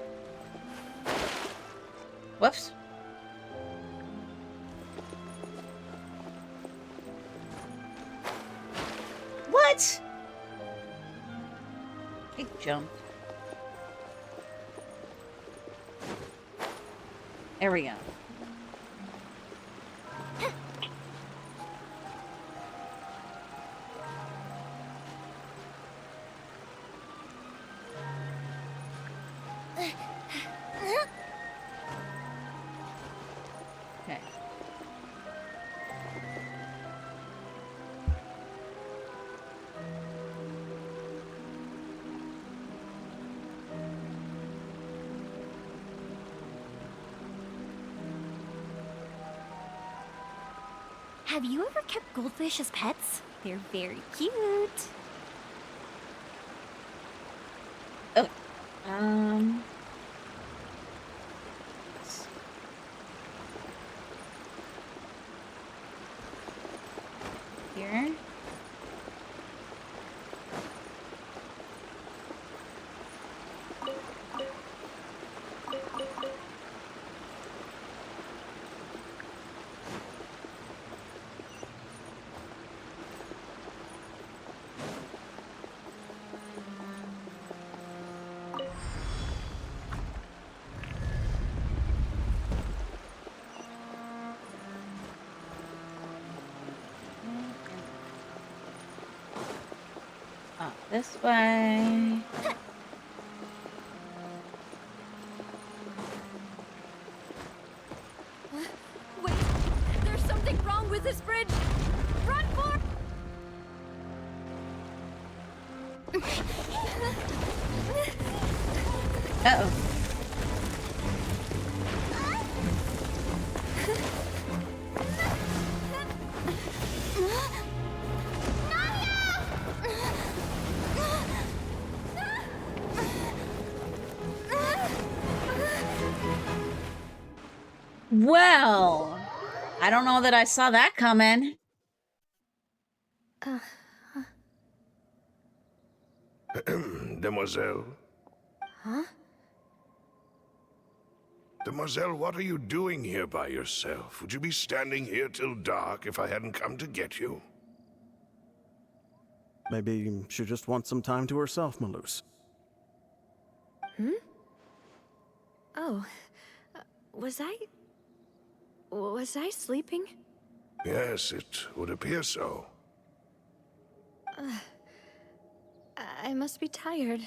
Whoops. What? It jumped. There we go. Okay. Have you ever kept goldfish as pets? They're very cute. Oh. here. Oh, this way. Wait, there's something wrong with this bridge! Run for... Uh-oh. Well, I don't know that I saw that coming. Demoiselle? Huh? Demoiselle, what are you doing here by yourself? Would you be standing here till dark if I hadn't come to get you? Maybe she just wants some time to herself, Malus. Oh, was I sleeping? Yes, it would appear so. I must be tired.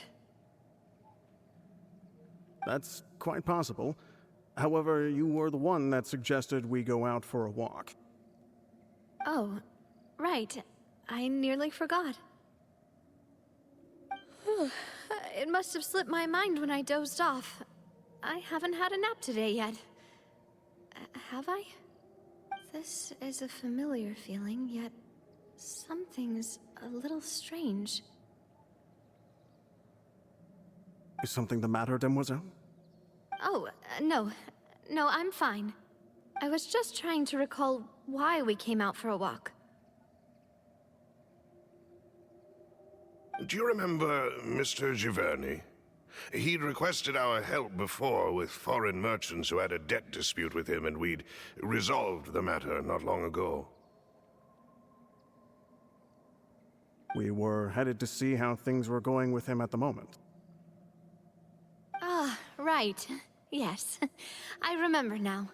That's quite possible. However, you were the one that suggested we go out for a walk. Oh, right. I nearly forgot. It must have slipped my mind when I dozed off. I haven't had a nap today yet. Have I? This is a familiar feeling, yet something's a little strange. Is something the matter, Demoiselle? Oh, no. No, I'm fine. I was just trying to recall why we came out for a walk. Do you remember Mr. Giverny? He'd requested our help before with foreign merchants who had a debt dispute with him, and we'd resolved the matter not long ago. We were headed to see how things were going with him at the moment. Ah, right. Yes. I remember now.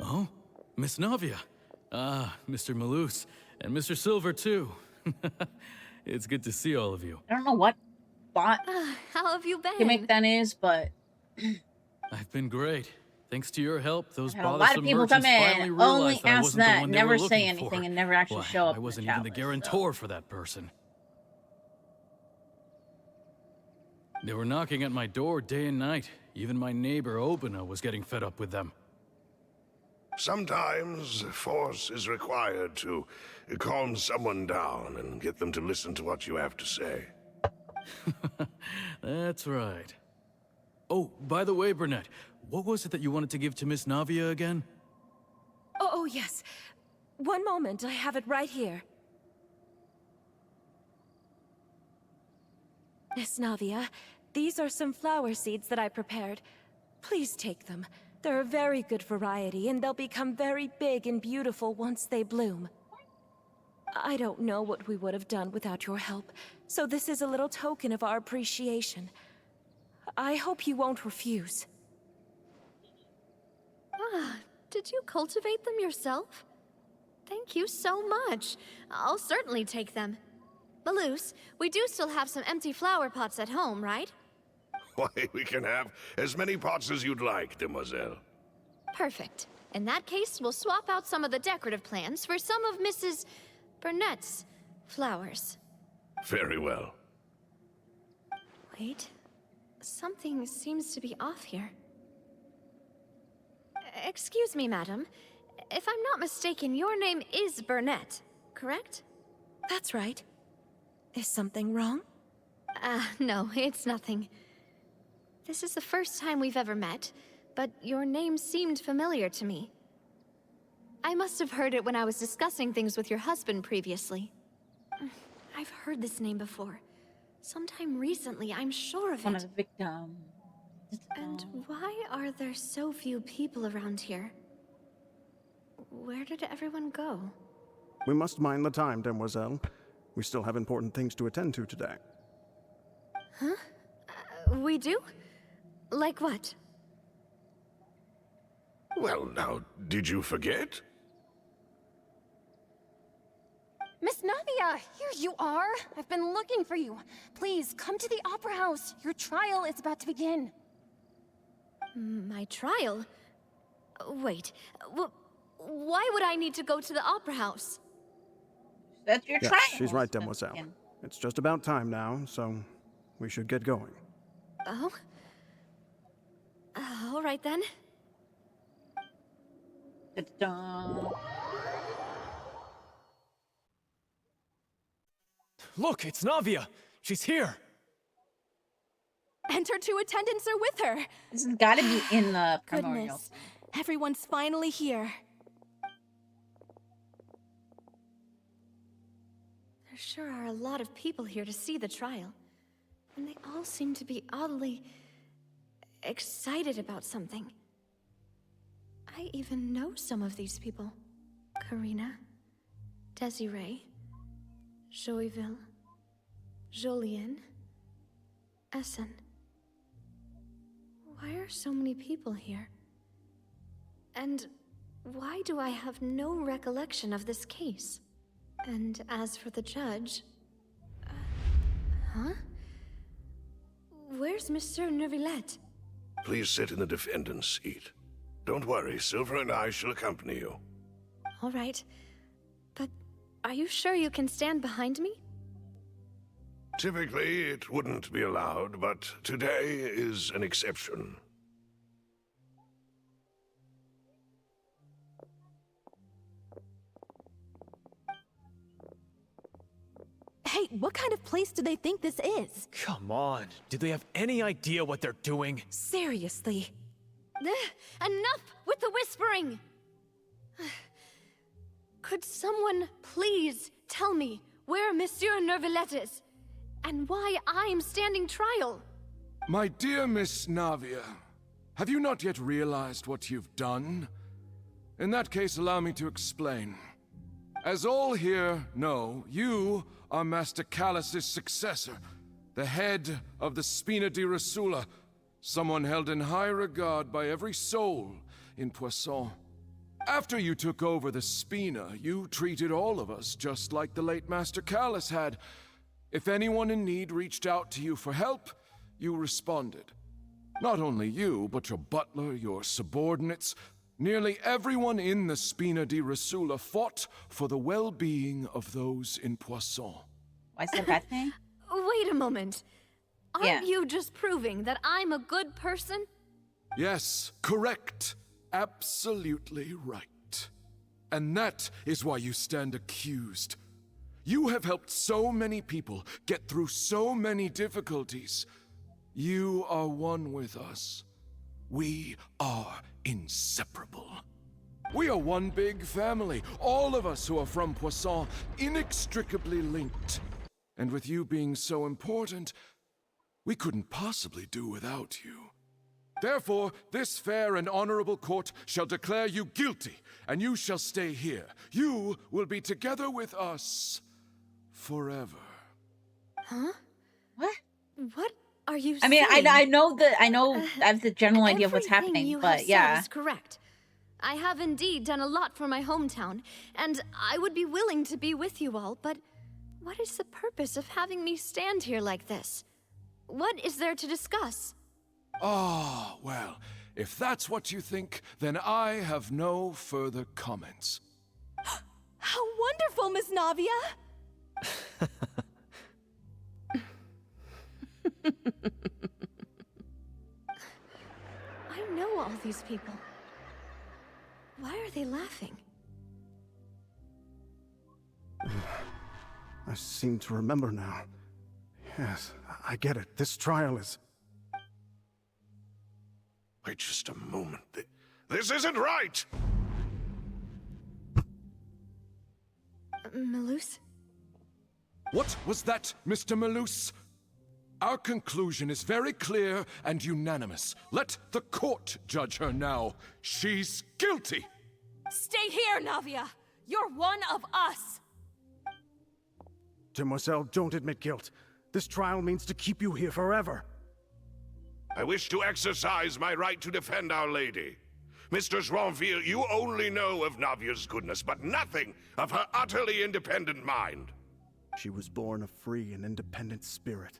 Oh, Miss Navia. Ah, Mr. Malus. And Mr. Silver, too. It's good to see all of you. I don't know what bot How have you been? gimmick that is, but I've been great. Thanks to your help, those I had a lot of bothersome people merchants come in, finally only realized I ask wasn't the that, one they never were say looking anything, for. and never actually Why, show up I in wasn't the even the chat list, guarantor for that person. They were knocking at my door day and night. Even my neighbor Obina was getting fed up with them. Sometimes force is required to calm someone down and get them to listen to what you have to say. That's right. Oh, by the way, Burnett, what was it that you wanted to give to Miss Navia again? Oh, yes. One moment, I have it right here. Miss Navia, these are some flower seeds that I prepared. Please take them. They're a very good variety, and they'll become very big and beautiful once they bloom. I don't know what we would have done without your help, so this is a little token of our appreciation. I hope you won't refuse. Ah, did you cultivate them yourself? Thank you so much. I'll certainly take them. Malus, we do still have some empty flower pots at home, right? Why, we can have as many pots as you'd like, demoiselle. Perfect. In that case, we'll swap out some of the decorative plants for some of Mrs. Burnett's flowers. Very well. Wait. Something seems to be off here. Excuse me, madam. If I'm not mistaken, your name is Burnett, correct? That's right. Is something wrong? No, it's nothing. This is the first time we've ever met, but your name seemed familiar to me. I must have heard it when I was discussing things with your husband previously. I've heard this name before. Sometime recently, I'm sure of One of it. the victims. And why are there so few people around here? Where did everyone go? We must mind the time, demoiselle. We still have important things to attend to today. Huh? We do? Like what? Well, now, did you forget? Miss Navia, here you are. I've been looking for you. Please, come to the Opera House. Your trial is about to begin. My trial? Wait, why would I need to go to the Opera House? That's your Yes, trial. she's right, demoiselle. It's just about time now, so we should get going. Oh? All right then. Da-da. Look, it's Navia. She's here. And her 2 attendants are with her. This has got to be in the primordial. Goodness, everyone's finally here. There sure are a lot of people here to see the trial. And they all seem to be oddly excited about something. I even know some of these people. Karina, Desiree, Joyville, Jolien, Essen. Why are so many people here? And why do I have no recollection of this case? And as for the judge... huh? Where's Monsieur Neuvillette? Please sit in the defendant's seat. Don't worry, Silver and I shall accompany you. All right. But are you sure you can stand behind me? Typically, it wouldn't be allowed, but today is an exception. Hey, what kind of place do they think this is? Come on. Do they have any idea what they're doing? Seriously. Enough with the whispering! Could someone please tell me where Monsieur Neuvillette is? And why I'm standing trial? My dear Miss Navia, have you not yet realized what you've done? In that case, allow me to explain. As all here know, you are Master Callus's successor, the head of the Spina di Rosula, someone held in high regard by every soul in Poisson. After you took over the Spina, you treated all of us just like the late Master Callus had. If anyone in need reached out to you for help, you responded. Not only you, but your butler, your subordinates, nearly everyone in the Spina di Rosula fought for the well-being of those in Poisson. Why is that a bad thing? Wait a moment. Aren't you just proving that I'm a good person? Yes, correct. Absolutely right. And that is why you stand accused. You have helped so many people get through so many difficulties. You are one with us. We are inseparable. We are one big family, all of us who are from Poisson, inextricably linked. And with you being so important, we couldn't possibly do without you. Therefore, this fair and honorable court shall declare you guilty, and you shall stay here. You will be together with us forever. Huh? What? What are you I mean, saying? I know I have the general idea of what's Everything happening, you but have yeah. said is correct. I have indeed done a lot for my hometown, and I would be willing to be with you all, but what is the purpose of having me stand here like this? What is there to discuss? Ah, well, if that's what you think, then I have no further comments. How wonderful, Miss Navia! I know all these people. Why are they laughing? I seem to remember now. Yes, I get it. This trial is... Wait just a moment. This isn't right! Malus? What was that, Mr. Malus? Our conclusion is very clear and unanimous. Let the court judge her now. She's guilty! Stay here, Navia! You're one of us! Demoiselle, don't admit guilt. This trial means to keep you here forever. I wish to exercise my right to defend Our Lady. Mr. Joinville, you only know of Navia's goodness, but nothing of her utterly independent mind. She was born a free and independent spirit.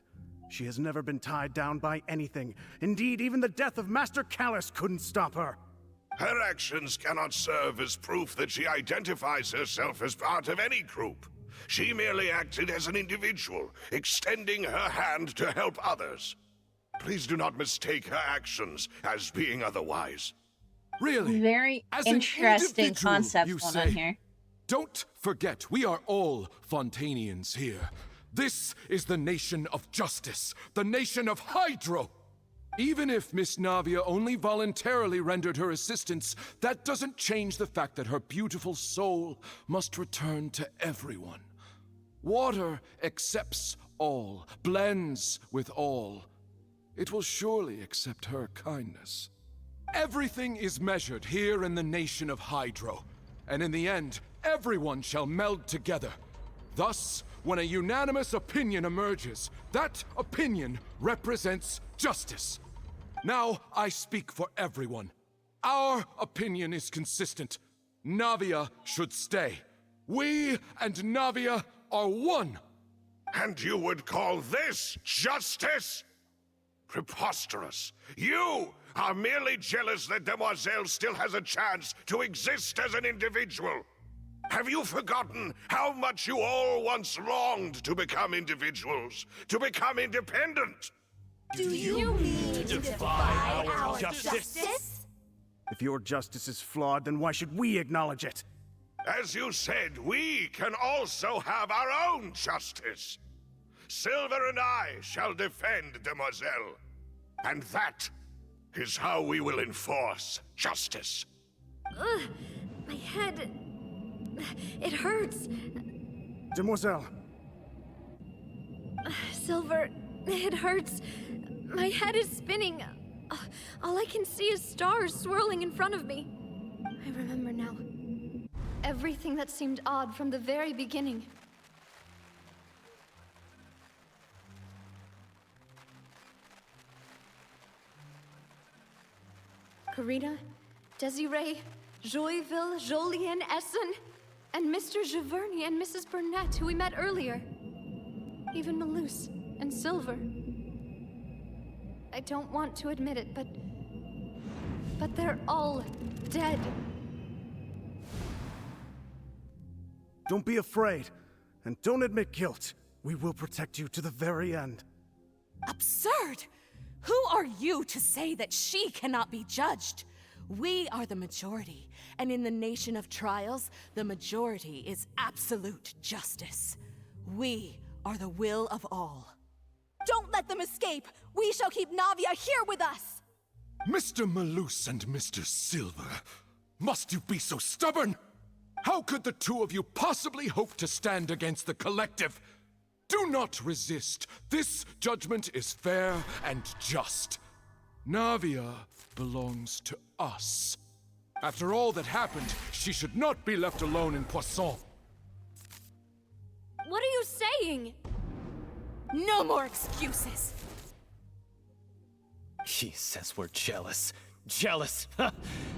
She has never been tied down by anything. Indeed, even the death of Master Callus couldn't stop her. Her actions cannot serve as proof that she identifies herself as part of any group. She merely acted as an individual, extending her hand to help others. Please do not mistake her actions as being otherwise. Really? Very As an interesting individual, concept you going say? on here. Don't forget, we are all Fontanians here. This is the nation of justice, the nation of Hydro. Even if Miss Navia only voluntarily rendered her assistance, that doesn't change the fact that her beautiful soul must return to everyone. Water accepts all, blends with all. It will surely accept her kindness. Everything is measured here in the nation of Hydro, and in the end, everyone shall meld together. Thus, when a unanimous opinion emerges, that opinion represents justice. Now, I speak for everyone. Our opinion is consistent. Navia should stay. We and Navia are one. And you would call this justice? Preposterous. You are merely jealous that Demoiselle still has a chance to exist as an individual. Have you forgotten how much you all once longed to become individuals, to become independent? Do you mean to defy our justice? If your justice is flawed, then why should we acknowledge it? As you said, we can also have our own justice. Silver and I shall defend Demoiselle. And that is how we will enforce justice. Ugh, my head... It hurts. Demoiselle! Silver, it hurts. My head is spinning. All I can see is stars swirling in front of me. I remember now. Everything that seemed odd from the very beginning. Karina, Desiree, Joyville, Jolien, Essen, and Mr. Giverny and Mrs. Burnett, who we met earlier. Even Malus and Silver. I don't want to admit it, but they're all dead. Don't be afraid, and don't admit guilt. We will protect you to the very end. Absurd! Who are you to say that she cannot be judged? We are the majority, and in the nation of trials, the majority is absolute justice. We are the will of all. Don't let them escape! We shall keep Navia here with us! Mr. Malus and Mr. Silver, must you be so stubborn? How could the two of you possibly hope to stand against the collective? Do not resist. This judgment is fair and just. Navia belongs to us. After all that happened, she should not be left alone in Poisson. What are you saying? No more excuses! He says we're jealous. Jealous?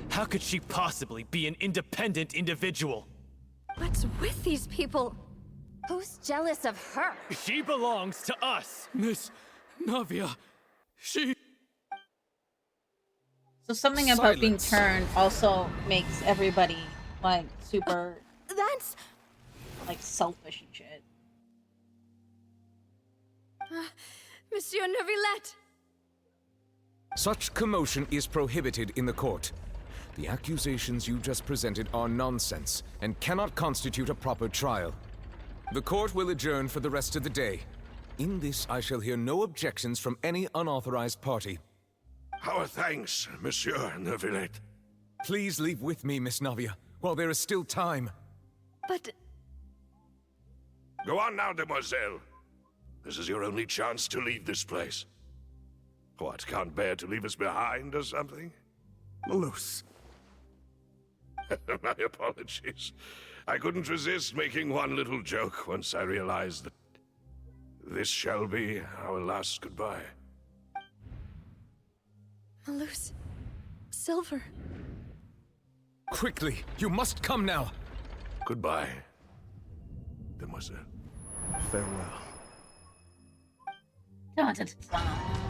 How could she possibly be an independent individual? What's with these people? Who's jealous of her? She belongs to us! Miss Navia, she... So something about being turned also makes everybody, like, super... That's... like, selfish and shit. Monsieur Neuvillette! Such commotion is prohibited in the court. The accusations you just presented are nonsense and cannot constitute a proper trial. The court will adjourn for the rest of the day. In this, I shall hear no objections from any unauthorized party. Our thanks, Monsieur Neuvillette. Please leave with me, Miss Navia, while there is still time. But... Go on now, demoiselle. This is your only chance to leave this place. What, can't bear to leave us behind or something? Malus. My apologies. I couldn't resist making one little joke once I realized that this shall be our last goodbye. Malus. Silver. Quickly, you must come now. Goodbye, demoiselle. Farewell. Dun, dun, dun, dun.